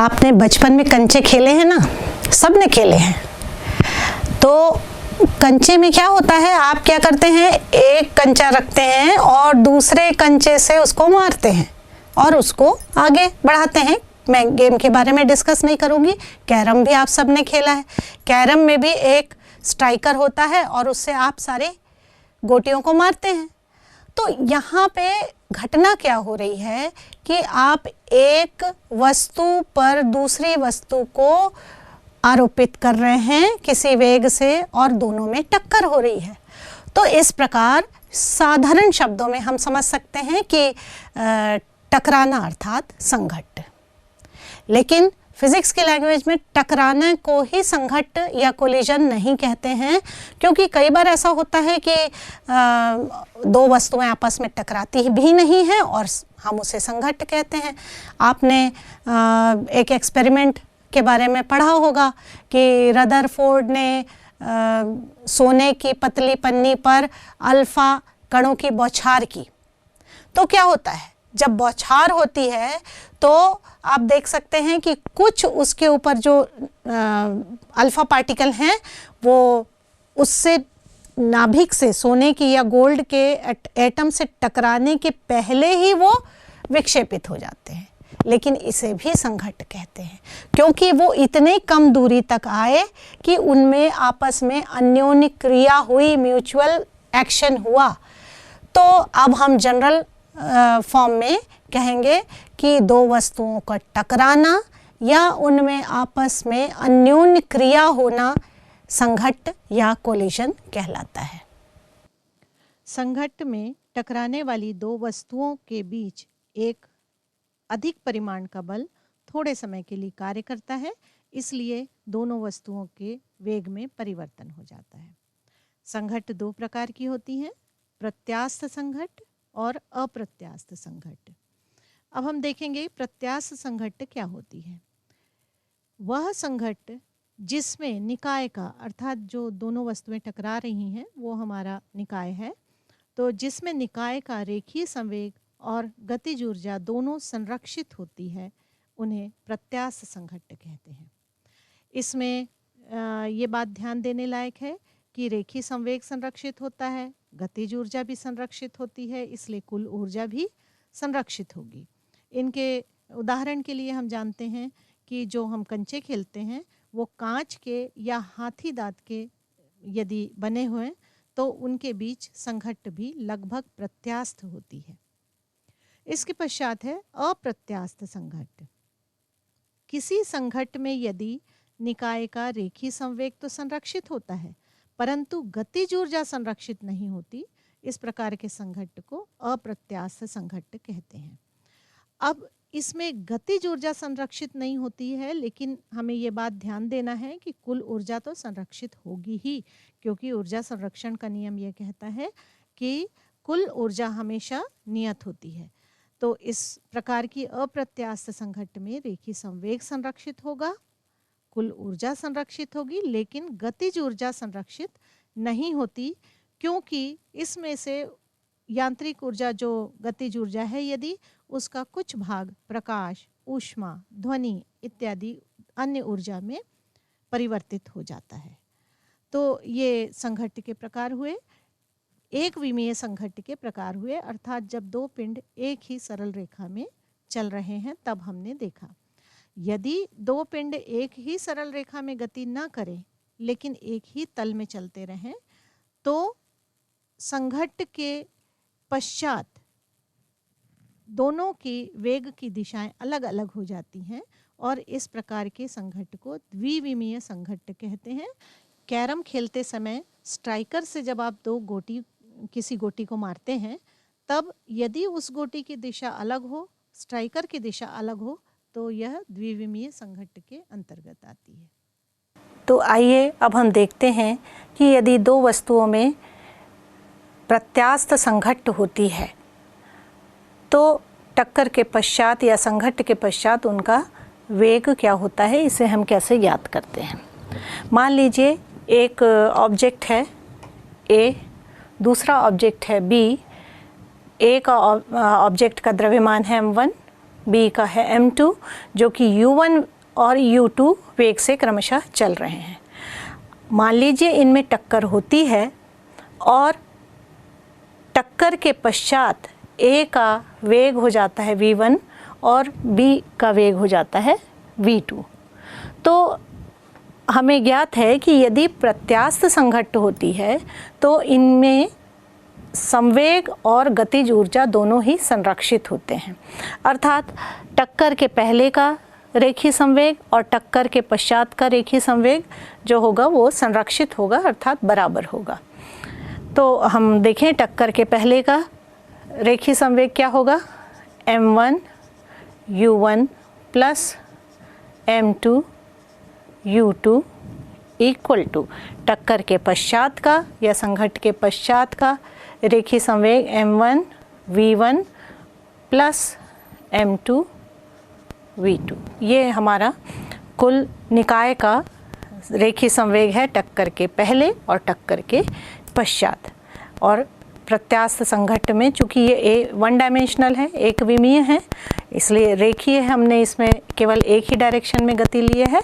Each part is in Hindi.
आपने बचपन में कंचे खेले हैं ना, सबने खेले हैं। तो कंचे में क्या होता है, आप क्या करते हैं, एक कंचा रखते हैं और दूसरे कंचे से उसको मारते हैं और उसको आगे बढ़ाते हैं। मैं गेम के बारे में डिस्कस नहीं करूँगी। कैरम भी आप सबने खेला है। कैरम में भी एक स्ट्राइकर होता है और उससे आप सारे गोटियों को मारते हैं। तो यहाँ पे घटना क्या हो रही है कि आप एक वस्तु पर दूसरी वस्तु को आरोपित कर रहे हैं किसी वेग से और दोनों में टक्कर हो रही है। तो इस प्रकार साधारण शब्दों में हम समझ सकते हैं कि टकराना अर्थात संघट्ट। लेकिन फिजिक्स की लैंग्वेज में टकराने को ही संघट्ट या कोलिजन नहीं कहते हैं, क्योंकि कई बार ऐसा होता है कि दो वस्तुएं आपस में टकराती भी नहीं हैं और हम उसे संघट्ट कहते हैं। आपने एक एक्सपेरिमेंट के बारे में पढ़ा होगा कि रदरफोर्ड ने सोने की पतली पन्नी पर अल्फा कणों की बौछार की। तो क्या होता है, जब बौछार होती है तो आप देख सकते हैं कि कुछ उसके ऊपर जो अल्फा पार्टिकल हैं वो उससे नाभिक से, सोने की या गोल्ड के एटम से टकराने के पहले ही वो विक्षेपित हो जाते हैं। लेकिन इसे भी संघट्ट कहते हैं, क्योंकि वो इतने कम दूरी तक आए कि उनमें आपस में अन्योन्य क्रिया हुई, म्यूचुअल एक्शन हुआ। तो अब हम जनरल फॉर्म में कहेंगे कि दो वस्तुओं का टकराना या उनमें आपस में अन्योन्य क्रिया होना संघट्ट या कोलिजन कहलाता है। संघट्ट में टकराने वाली दो वस्तुओं के बीच एक अधिक परिमाण का बल थोड़े समय के लिए कार्य करता है, इसलिए दोनों वस्तुओं के वेग में परिवर्तन हो जाता है। संघट्ट दो प्रकार की होती हैं, प्रत्यास्थ संघट्ट और अप्रत्यास्थ संघट्ट। अब हम देखेंगे प्रत्यास्थ संघट्ट क्या होती है। वह संघट्ट जिसमें निकाय का, अर्थात जो दोनों वस्तुएं टकरा रही हैं वो हमारा निकाय है, तो जिसमें निकाय का रेखीय संवेग और गतिज ऊर्जा दोनों संरक्षित होती है, उन्हें प्रत्यास्थ संघट्ट कहते हैं। इसमें ये बात ध्यान देने लायक है कि रेखीय संवेग संरक्षित होता है, गतिज ऊर्जा भी संरक्षित होती है, इसलिए कुल ऊर्जा भी संरक्षित होगी। इनके उदाहरण के लिए हम जानते हैं कि जो हम कंचे खेलते हैं वो कांच के या हाथी दांत के यदि बने हुए हैं तो उनके बीच संघट्ट भी लगभग प्रत्यास्थ होती है। इसके पश्चात है अप्रत्यास्थ संघट्ट। किसी संघट्ट में यदि निकाय का रेखीय संवेग तो संरक्षित होता है परंतु गतिज ऊर्जा संरक्षित नहीं होती, इस प्रकार के संघट्ट को अप्रत्यास्थ संघट्ट कहते हैं। अब इसमें गतिज ऊर्जा संरक्षित नहीं होती है, लेकिन हमें ये बात ध्यान देना है कि कुल ऊर्जा तो संरक्षित होगी ही, क्योंकि ऊर्जा संरक्षण का नियम ये कहता है कि कुल ऊर्जा हमेशा नियत होती है। तो इस प्रकार की अप्रत्यास्थ संघट्ट में रेखीय संवेग संरक्षित होगा, कुल ऊर्जा संरक्षित होगी, लेकिन गतिज ऊर्जा संरक्षित नहीं होती, क्योंकि इसमें से यांत्रिक ऊर्जा जो गतिज ऊर्जा है यदि उसका कुछ भाग प्रकाश, ऊष्मा, ध्वनि इत्यादि अन्य ऊर्जा में परिवर्तित हो जाता है। तो ये संघट्ट के प्रकार हुए। एक विमीय संघट्ट के प्रकार हुए, अर्थात जब दो पिंड एक ही सरल रेखा में चल रहे हैं तब हमने देखा। यदि दो पिंड एक ही सरल रेखा में गति न करें लेकिन एक ही तल में चलते रहें तो संघट्ट के पश्चात दोनों की वेग की दिशाएं अलग अलग हो जाती हैं और इस प्रकार के संघट्ट को द्विविमीय संघट्ट कहते हैं। कैरम खेलते समय स्ट्राइकर से जब आप किसी गोटी को मारते हैं तब यदि उस गोटी की दिशा अलग हो, स्ट्राइकर की दिशा अलग हो, तो यह द्विविमीय संघट्ट के अंतर्गत आती है। तो आइए अब हम देखते हैं कि यदि दो वस्तुओं में प्रत्यास्थ संघट्ट होती है तो टक्कर के पश्चात या संघट्ट के पश्चात उनका वेग क्या होता है, इसे हम कैसे ज्ञात करते हैं। मान लीजिए एक ऑब्जेक्ट है A, दूसरा ऑब्जेक्ट है B। A का ऑब्जेक्ट का द्रव्यमान है m1 B का है m2 जो कि u1 और u2 वेग से क्रमशः चल रहे हैं। मान लीजिए इनमें टक्कर होती है और टक्कर के पश्चात A का वेग हो जाता है v1 और B का वेग हो जाता है v2। तो हमें ज्ञात है कि यदि प्रत्यास्थ संघट्ट होती है तो इनमें संवेग और गतिज ऊर्जा दोनों ही संरक्षित होते हैं, अर्थात टक्कर के पहले का रेखीय संवेग और टक्कर के पश्चात का रेखीय संवेग जो होगा वो संरक्षित होगा, अर्थात बराबर होगा। तो हम देखें टक्कर के पहले का रेखीय संवेग क्या होगा, m1 u1 plus m2 u2 equal to टक्कर के पश्चात का या संघट्ट के पश्चात का रेखीय संवेग m1 v1 plus m2 v2। ये हमारा कुल निकाय का रेखीय संवेग है टक्कर के पहले और टक्कर के पश्चात। और प्रत्यास्थ संघट्ट में चूँकि ये वन डायमेंशनल है, एक विमीय है, इसलिए रेखीय है, हमने इसमें केवल एक ही डायरेक्शन में गति ली है,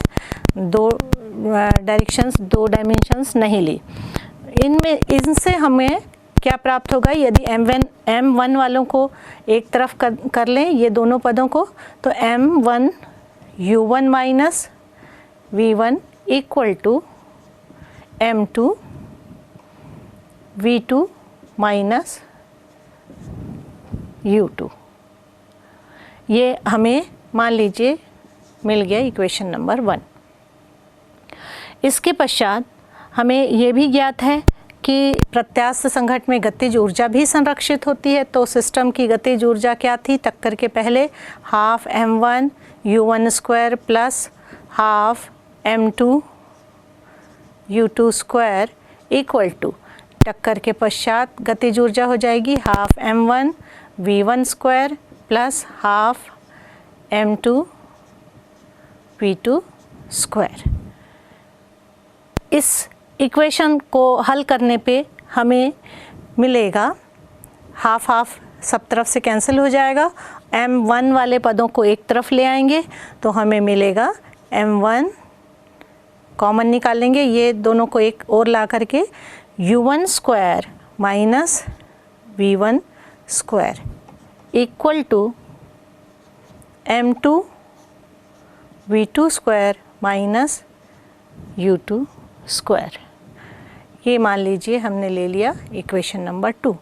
दो डायमेंशंस नहीं ली। इनसे हमें क्या प्राप्त होगा, यदि m1 वालों को एक तरफ कर लें ये दोनों पदों को, तो m1 u1 minus v1 equal to m2 v2 minus u2। ये हमें मान लीजिए मिल गया इक्वेशन नंबर 1। इसके पश्चात हमें ये भी ज्ञात है कि प्रत्यास्थ संघट्ट में गतिज ऊर्जा भी संरक्षित होती है। तो सिस्टम की गतिज ऊर्जा क्या थी, टक्कर के पहले half m1 u1 square plus half m2 u2 square equal to टक्कर के पश्चात गतिज ऊर्जा हो जाएगी हाफ m1 v1 square plus half m2 v2 square. इस इक्वेशन को हल करने पे हमें मिलेगा हाफ हाफ सब तरफ से कैंसिल हो जाएगा, m1 वाले पदों को एक तरफ ले आएंगे तो हमें मिलेगा m1 कॉमन निकालेंगे, ये दोनों को एक और ला करके u1 square minus v1 square equal to m2 v2 square minus u2 square. ये मान लीजिए हमने ले लिया इक्वेशन नंबर 2।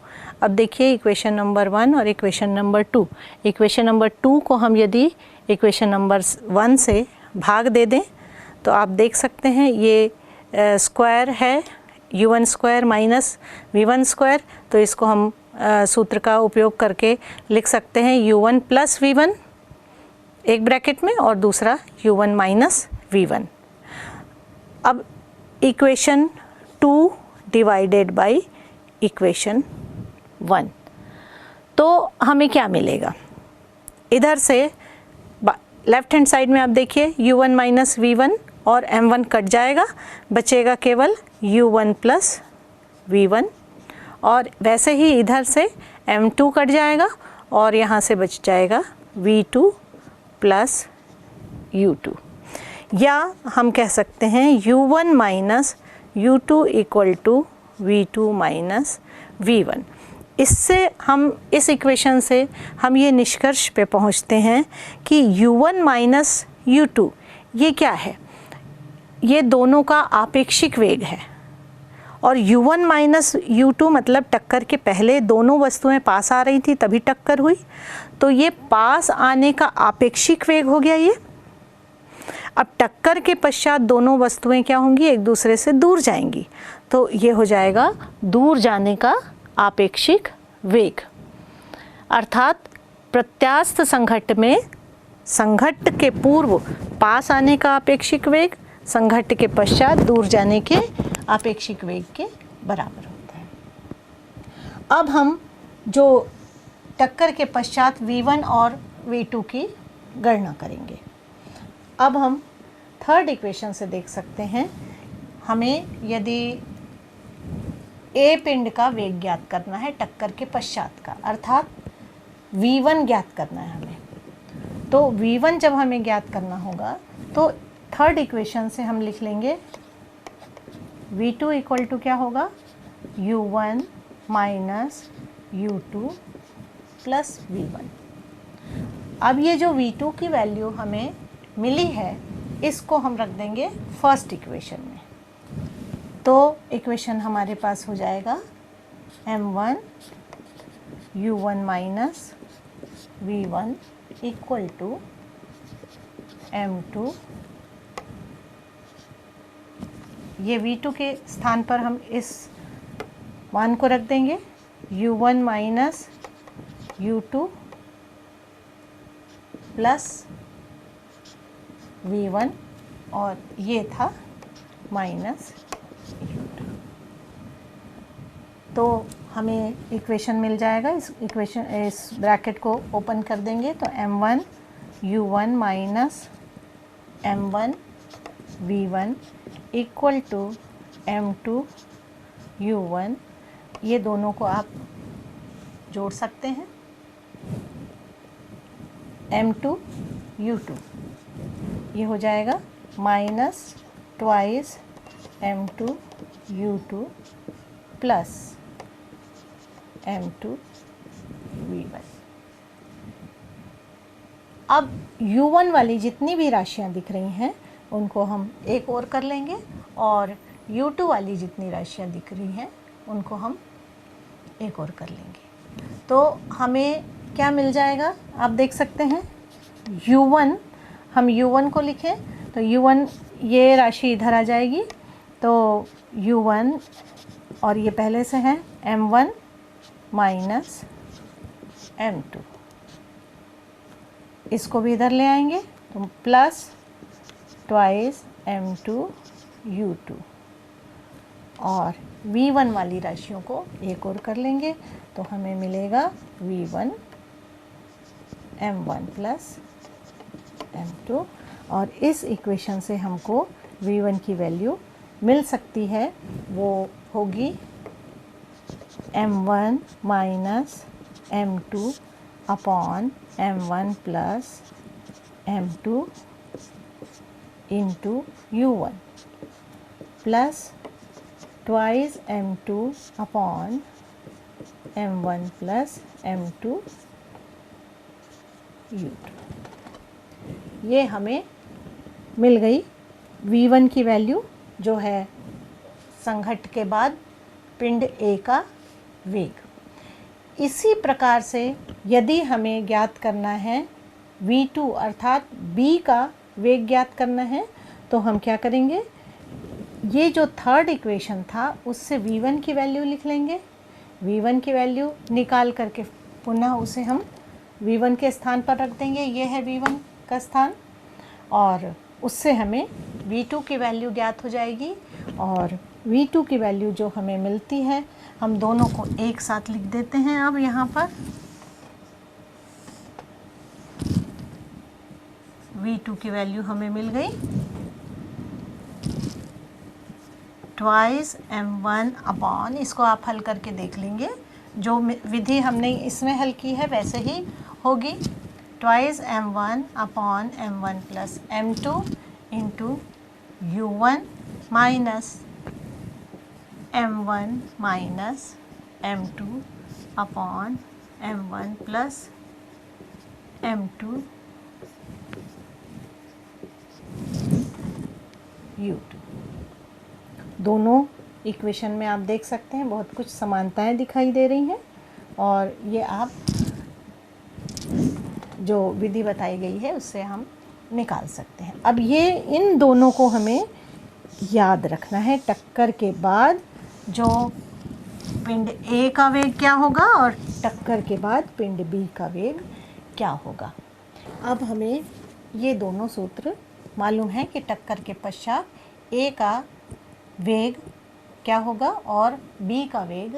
अब देखिए इक्वेशन नंबर 1 और इक्वेशन नंबर 2। इक्वेशन नंबर 2 को हम यदि इक्वेशन नंबर 1 से भाग दे दें तो आप देख सकते हैं ये स्क्वायर है u1 square minus v1 square, तो इसको हम सूत्र का उपयोग करके लिख सकते हैं u1 प्लस v1 एक ब्रैकेट में और दूसरा u1 माइनस v1। अब इक्वेशन 2 डिवाइडेड बाय इक्वेशन 1, तो हमें क्या मिलेगा, इधर से लेफ्ट हैंड साइड में आप देखिए u1 माइनस v1 और m1 कट जाएगा, बचेगा केवल u1 प्लस v1, और वैसे ही इधर से m2 कट जाएगा और यहाँ से बच जाएगा v2 प्लस u2। या हम कह सकते हैं u1 minus u2 equal to v2 minus v1। इससे हम इस इक्वेशन से हम ये निष्कर्ष पे पहुँचते हैं कि u1 माइनस u2 ये क्या है, ये दोनों का आपेक्षिक वेग है। और u1 माइनस u2 मतलब टक्कर के पहले दोनों वस्तुएं पास आ रही थी तभी टक्कर हुई, तो ये पास आने का आपेक्षिक वेग हो गया ये। अब टक्कर के पश्चात दोनों वस्तुएं क्या होंगी, एक दूसरे से दूर जाएंगी, तो ये हो जाएगा दूर जाने का आपेक्षिक वेग। अर्थात प्रत्यास्थ संघट्ट में संघट्ट के पूर्व पास आने का आपेक्षिक वेग संघट्ट के पश्चात दूर जाने के आपेक्षिक वेग के बराबर होता है। अब हम जो टक्कर के पश्चात v1 और v2 की गणना करेंगे। अब हम थर्ड इक्वेशन से देख सकते हैं, हमें यदि A पिंड का वेग ज्ञात करना है टक्कर के पश्चात का, अर्थात v1 ज्ञात करना है हमें, तो V1 जब हमें ज्ञात करना होगा तो थर्ड इक्वेशन से हम लिख लेंगे V2 इक्वल टू क्या होगा, U1 minus U2 plus V1। अब ये जो V2 की वैल्यू हमें मिली है इसको हम रख देंगे फर्स्ट इक्वेशन में। तो इक्वेशन हमारे पास हो जाएगा M1 U1 minus V1 equal to M2, ये V2 के स्थान पर हम इस मान को रख देंगे U1 minus U2 plus V1 और ये था माइनस U2। तो हमें इक्वेशन मिल जाएगा। इस ब्रैकेट को ओपन कर देंगे तो M1 U1 minus M1 V1 equal to M2 U1, ये दोनों को आप जोड़ सकते हैं, M2 U2, ये हो जाएगा minus twice M2 U2 plus M2 V1। अब U1 वाली जितनी भी राशियां दिख रही हैं उनको हम एक और कर लेंगे और U2 वाली जितनी राशियां दिख रही हैं उनको हम एक और कर लेंगे। तो हमें क्या मिल जाएगा, आप देख सकते हैं U1, हम U1 को लिखें तो U1, ये राशि इधर आ जाएगी तो U1 और ये पहले से है M1 माइनस M2, इसको भी इधर ले आएंगे तो प्लस ट्वाइस M2 U2 और V1 वाली राशियों को एक और कर लेंगे तो हमें मिलेगा V1 M1 प्लस M2 और इस इक्वेशन से हमको V1 की वैल्यू मिल सकती है, वो होगी M1 minus M2 upon M1 plus M2 into U1 plus twice M2 upon M1 plus M2 U2। ये हमें मिल गई V1 की वैल्यू, जो है संघट्ट के बाद पिंड A का वेग। इसी प्रकार से यदि हमें ज्ञात करना है V2 अर्थात B का वेग ज्ञात करना है तो हम क्या करेंगे, ये जो थर्ड इक्वेशन था उससे V1 की वैल्यू लिख लेंगे। V1 की वैल्यू निकाल करके पुनः उसे हम V1 के स्थान पर रख देंगे, ये है V1 का स्थान, और उससे हमें V2 की वैल्यू ज्ञात हो जाएगी। और V2 की वैल्यू जो हमें मिलती है, हम दोनों को एक साथ लिख देते हैं। अब यहाँ पर V2 की वैल्यू हमें मिल गई ट्वाइस M1 अपॉन, इसको आप हल करके देख लेंगे, जो विधि हमने इसमें हल की है वैसे ही होगी, twice M1 upon M1 plus M2 into U1 minus M1 minus M2 upon M1 plus M2 U2। दोनों इक्वेशन में आप देख सकते हैं बहुत कुछ समानताएं दिखाई दे रही हैं, और ये आप जो विधि बताई गई है उससे हम निकाल सकते हैं। अब ये इन दोनों को हमें याद रखना है, टक्कर के बाद जो पिंड A का वेग क्या होगा और टक्कर के बाद पिंड B का वेग क्या होगा। अब हमें ये दोनों सूत्र मालूम है कि टक्कर के पश्चात A का वेग क्या होगा और B का वेग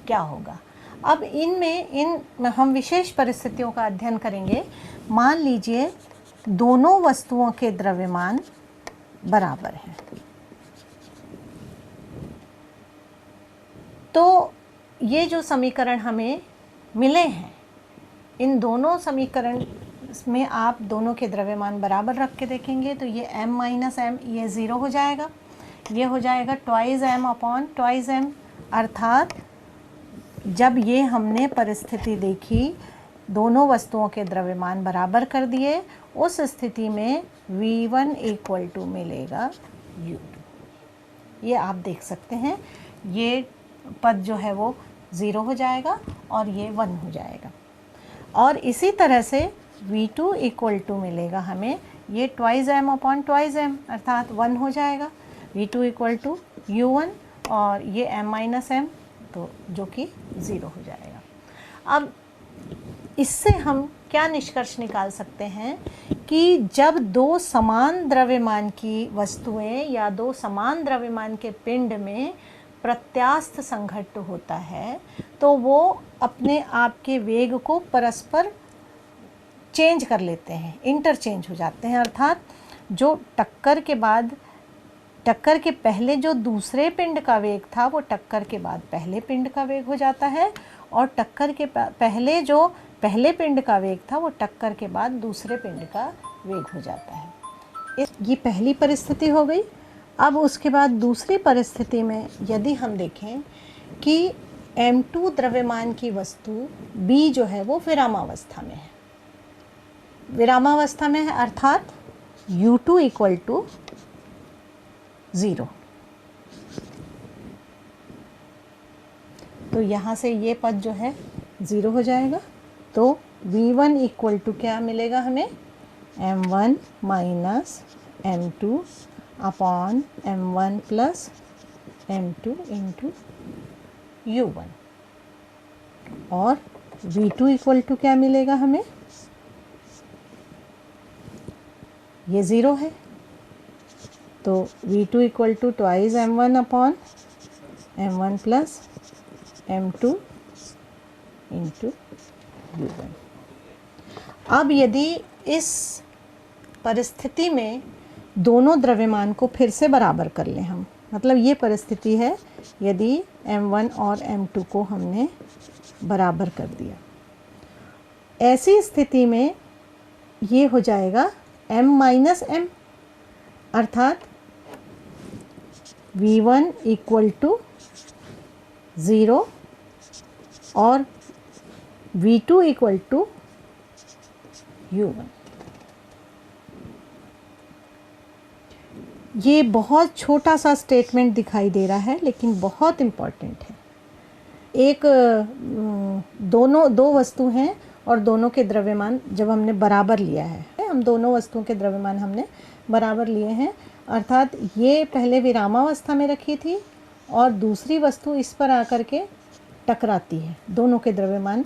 क्या होगा। अब इन हम विशेष परिस्थितियों का अध्ययन करेंगे। मान लीजिए दोनों वस्तुओं के द्रव्यमान बराबर हैं, तो ये जो समीकरण हमें मिले हैं, इन दोनों समीकरण में आप दोनों के द्रव्यमान बराबर रख के देखेंगे तो ये m माइनस एम ये 0 हो जाएगा, ये हो जाएगा twice m upon twice m। अर्थात जब ये हमने परिस्थिति देखी, दोनों वस्तुओं के द्रव्यमान बराबर कर दिए, उस स्थिति में V1 इक्वल टू मिलेगा U2। ये आप देख सकते हैं, ये पद जो है वो 0 हो जाएगा और ये 1 हो जाएगा। और इसी तरह से V2 इक्वल टू मिलेगा हमें ये twice m upon twice m, अर्थात 1 हो जाएगा। V2 इक्वल टू U1 और ये m माइनस m, तो जो कि 0 हो जाएगा। अब इससे हम क्या निष्कर्ष निकाल सकते हैं कि जब दो समान द्रव्यमान की वस्तुएं या दो समान द्रव्यमान के पिंड में प्रत्यास्थ संघट्ट होता है तो वो अपने आप के वेग को परस्पर चेंज कर लेते हैं, इंटरचेंज हो जाते हैं। अर्थात जो टक्कर के पहले जो दूसरे पिंड का वेग था वो टक्कर के बाद पहले पिंड का वेग हो जाता है, और टक्कर के पहले जो पहले पिंड का वेग था वो टक्कर के बाद दूसरे पिंड का वेग हो जाता है। ये पहली परिस्थिति हो गई। अब उसके बाद दूसरी परिस्थिति में यदि हम देखें कि M2 द्रव्यमान की वस्तु B जो है वो विरामावस्था में है, विरामावस्था में है, अर्थात U2 इक्वल टू 0। तो यहाँ से ये पद जो है 0 हो जाएगा। तो V1 इक्वल टू क्या मिलेगा हमें, M1 minus M2 upon M1 plus M2 into U1। और V2 इक्वल टू क्या मिलेगा हमें, ये 0 है, तो V2 equal to twice M1 upon M1 plus M2 into U1। अब यदि इस परिस्थिति में दोनों द्रव्यमान को फिर से बराबर कर लें हम, मतलब ये परिस्थिति है यदि M1 और M2 को हमने बराबर कर दिया, ऐसी स्थिति में ये हो जाएगा M माइनस M, अर्थात V1 इक्वल टू 0 और V2 इक्वल टू U1। ये बहुत छोटा सा स्टेटमेंट दिखाई दे रहा है लेकिन बहुत इम्पॉर्टेंट है। एक दो वस्तु हैं और दोनों के द्रव्यमान जब हमने बराबर लिया है, हम दोनों वस्तुओं के द्रव्यमान हमने बराबर लिए हैं, अर्थात ये पहले विरामावस्था में रखी थी और दूसरी वस्तु इस पर आकर के टकराती है, दोनों के द्रव्यमान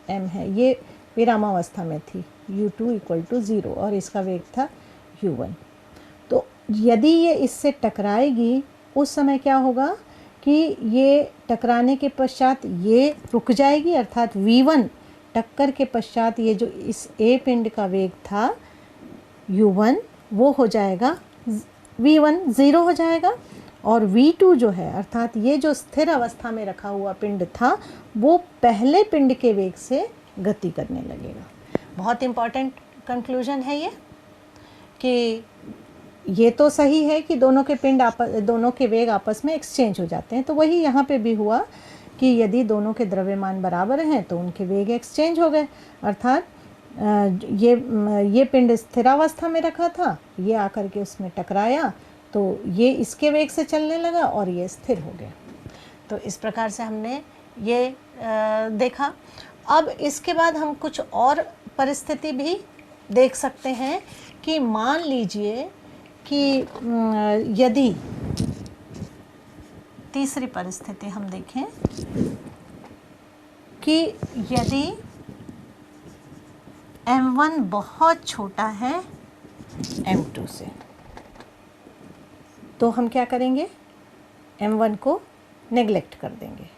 m है, ये विरामावस्था में थी, U2 इक्वल टू 0 और इसका वेग था U1। तो यदि ये इससे टकराएगी उस समय क्या होगा कि ये टकराने के पश्चात ये रुक जाएगी, अर्थात V1 टक्कर के पश्चात ये जो इस A पिंड का वेग था U1 वो हो जाएगा V1 0 हो जाएगा, और V2 जो है अर्थात ये जो स्थिर अवस्था में रखा हुआ पिंड था वो पहले पिंड के वेग से गति करने लगेगा। बहुत इम्पॉर्टेंट कंक्लूजन है ये कि ये तो सही है कि दोनों के वेग आपस में एक्सचेंज हो जाते हैं, तो वही यहाँ पे भी हुआ कि यदि दोनों के द्रव्यमान बराबर हैं तो उनके वेग एक्सचेंज हो गए, अर्थात ये पिंड स्थिरावस्था में रखा था, ये आकर के उसमें टकराया तो ये इसके वेग से चलने लगा और ये स्थिर हो गया। तो इस प्रकार से हमने ये देखा। अब इसके बाद हम कुछ और परिस्थिति भी देख सकते हैं कि मान लीजिए कि यदि तीसरी परिस्थिति हम देखें कि यदि M1 बहुत छोटा है M2 से, तो हम क्या करेंगे, M1 को नेग्लेक्ट कर देंगे।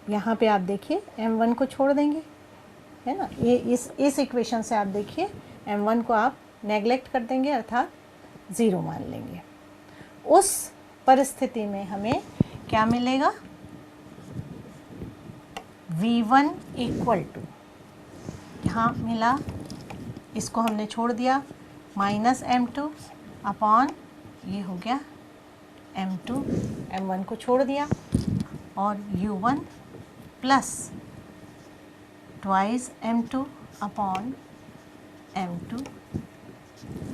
यहाँ पे आप देखिए M1 को छोड़ देंगे, है ना, ये इस इक्वेशन से आप देखिए M1 को आप नेग्लेक्ट कर देंगे, अर्थात 0 मान लेंगे। उस परिस्थिति में हमें क्या मिलेगा, V1 इक्वल टू, यहाँ मिला इसको हमने छोड़ दिया, माइनस m2 अपॉन ये हो गया m2, m1 को छोड़ दिया, और u1 plus twice m2 upon m2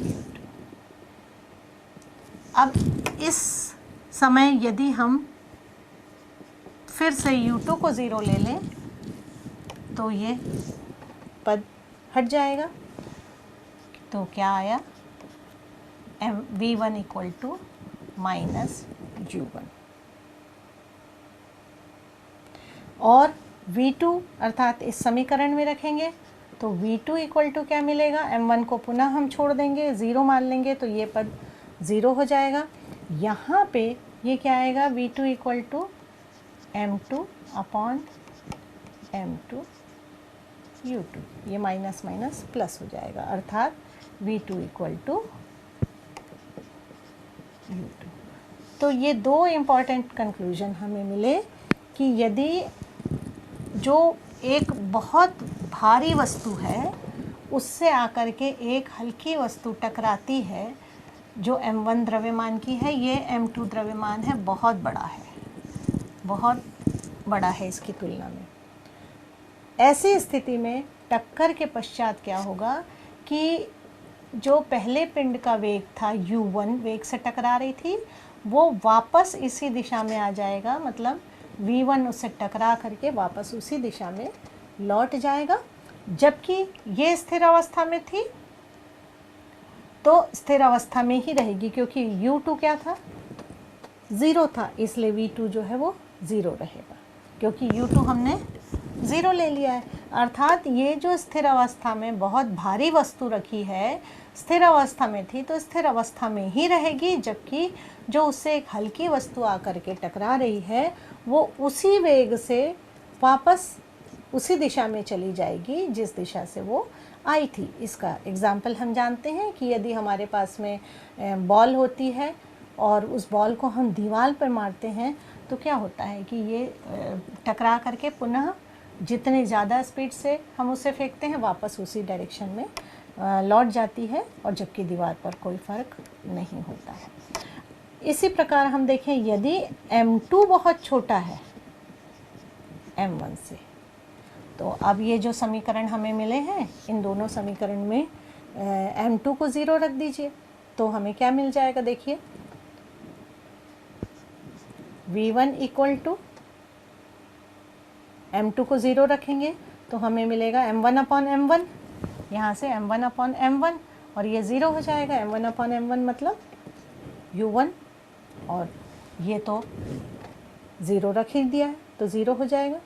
u2। अब इस समय यदि हम फिर से u2 को 0 ले लें तो ये पद हट जाएगा, तो क्या आया, v1 equal to minus u1, और v2 अर्थात इस समीकरण में रखेंगे तो v2 इक्वल टू क्या मिलेगा, m1 को पुनः हम छोड़ देंगे, 0 मान लेंगे तो ये पद 0 हो जाएगा। यहाँ पे ये क्या आएगा, v2 equal to m2 upon m2 u2, ये माइनस माइनस प्लस हो जाएगा, अर्थात v2 इक्वल टू u2। तो ये दो इम्पॉर्टेंट कंक्लूजन हमें मिले कि यदि जो एक बहुत भारी वस्तु है उससे आकर के एक हल्की वस्तु टकराती है जो m1 द्रव्यमान की है, ये m2 द्रव्यमान है, बहुत बड़ा है, बहुत बड़ा है इसकी तुलना में। ऐसी स्थिति में टक्कर के पश्चात क्या होगा कि जो पहले पिंड का वेग था u1 वेग से टकरा रही थी, वो वापस इसी दिशा में आ जाएगा, मतलब v1 उससे टकरा करके वापस उसी दिशा में लौट जाएगा, जबकि ये स्थिर अवस्था में थी तो स्थिर अवस्था में ही रहेगी, क्योंकि u2 क्या था, 0 था, इसलिए v2 जो है वो 0 रहेगा, क्योंकि u2 हमने 0 ले लिया है। अर्थात ये जो स्थिर अवस्था में बहुत भारी वस्तु रखी है, स्थिर अवस्था में थी तो स्थिर अवस्था में ही रहेगी, जबकि जो उससे एक हल्की वस्तु आकर के टकरा रही है वो उसी वेग से वापस उसी दिशा में चली जाएगी जिस दिशा से वो आई थी। इसका एग्जाम्पल हम जानते हैं कि यदि हमारे पास में बॉल होती है और उस बॉल को हम दीवार पर मारते हैं तो क्या होता है कि ये टकरा करके पुनः जितने ज़्यादा स्पीड से हम उसे फेंकते हैं वापस उसी डायरेक्शन में लौट जाती है, और जबकि दीवार पर कोई फ़र्क नहीं होता है। इसी प्रकार हम देखें, यदि m2 बहुत छोटा है m1 से, तो अब ये जो समीकरण हमें मिले हैं, इन दोनों समीकरण में m2 को 0 रख दीजिए तो हमें क्या मिल जाएगा, देखिए v1 इक्वल टू m2 को 0 रखेंगे तो हमें मिलेगा m1 अपॉन m1, यहाँ से m1 अपॉन m1, और ये 0 हो जाएगा, m1 अपॉन m1 मतलब u1, और ये तो 0 रख ही दिया है तो 0 हो जाएगा।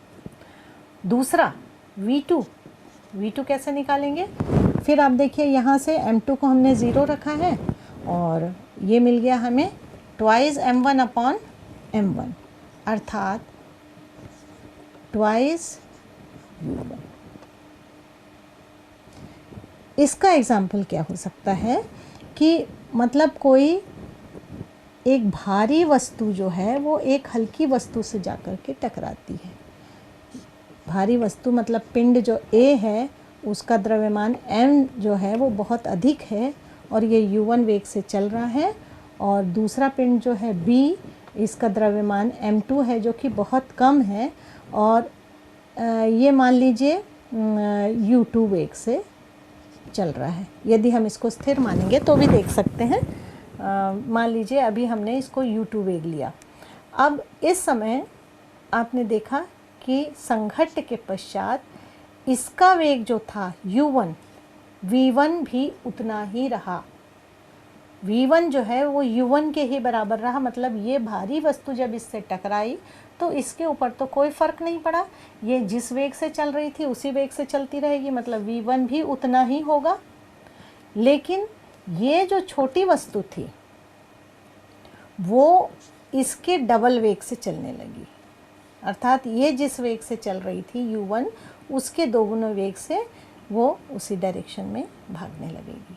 दूसरा v2 कैसे निकालेंगे, फिर आप देखिए यहाँ से m2 को हमने 0 रखा है और ये मिल गया हमें ट्वाइस m1 अपॉन m1, अर्थात ट्वाइस u1। इसका एग्जाम्पल क्या हो सकता है कि मतलब कोई एक भारी वस्तु जो है वो एक हल्की वस्तु से जाकर के टकराती है। भारी वस्तु मतलब पिंड जो A है उसका द्रव्यमान m जो है वो बहुत अधिक है और ये u1 वेग से चल रहा है, और दूसरा पिंड जो है B, इसका द्रव्यमान m2 है जो कि बहुत कम है, और ये मान लीजिए u2 वेग से चल रहा है। यदि हम इसको स्थिर मानेंगे तो भी देख सकते हैं, मान लीजिए अभी हमने इसको u2 वेग लिया। अब इस समय आपने देखा कि संघट्ट के पश्चात इसका वेग जो था u1, v1 भी उतना ही रहा। v1 जो है वो u1 के ही बराबर रहा, मतलब ये भारी वस्तु जब इससे टकराई तो इसके ऊपर तो कोई फ़र्क नहीं पड़ा, ये जिस वेग से चल रही थी उसी वेग से चलती रहेगी, मतलब v1 भी उतना ही होगा। लेकिन ये जो छोटी वस्तु थी वो इसके डबल वेग से चलने लगी, अर्थात ये जिस वेग से चल रही थी u1, उसके दोगुना वेग से वो उसी डायरेक्शन में भागने लगेगी।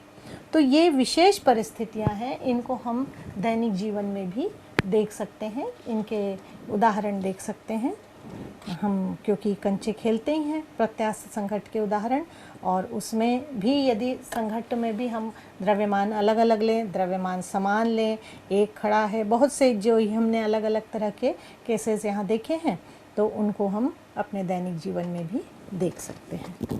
तो ये विशेष परिस्थितियां हैं, इनको हम दैनिक जीवन में भी देख सकते हैं, इनके उदाहरण देख सकते हैं। हम क्योंकि कंचे खेलते ही हैं प्रत्यास्थ संघट्ट के उदाहरण, और उसमें भी यदि संघट्ट में भी हम द्रव्यमान अलग अलग लें, द्रव्यमान समान लें, एक खड़ा है, बहुत से जो ही हमने अलग अलग तरह के केसेस यहाँ देखे हैं, तो उनको हम अपने दैनिक जीवन में भी देख सकते हैं।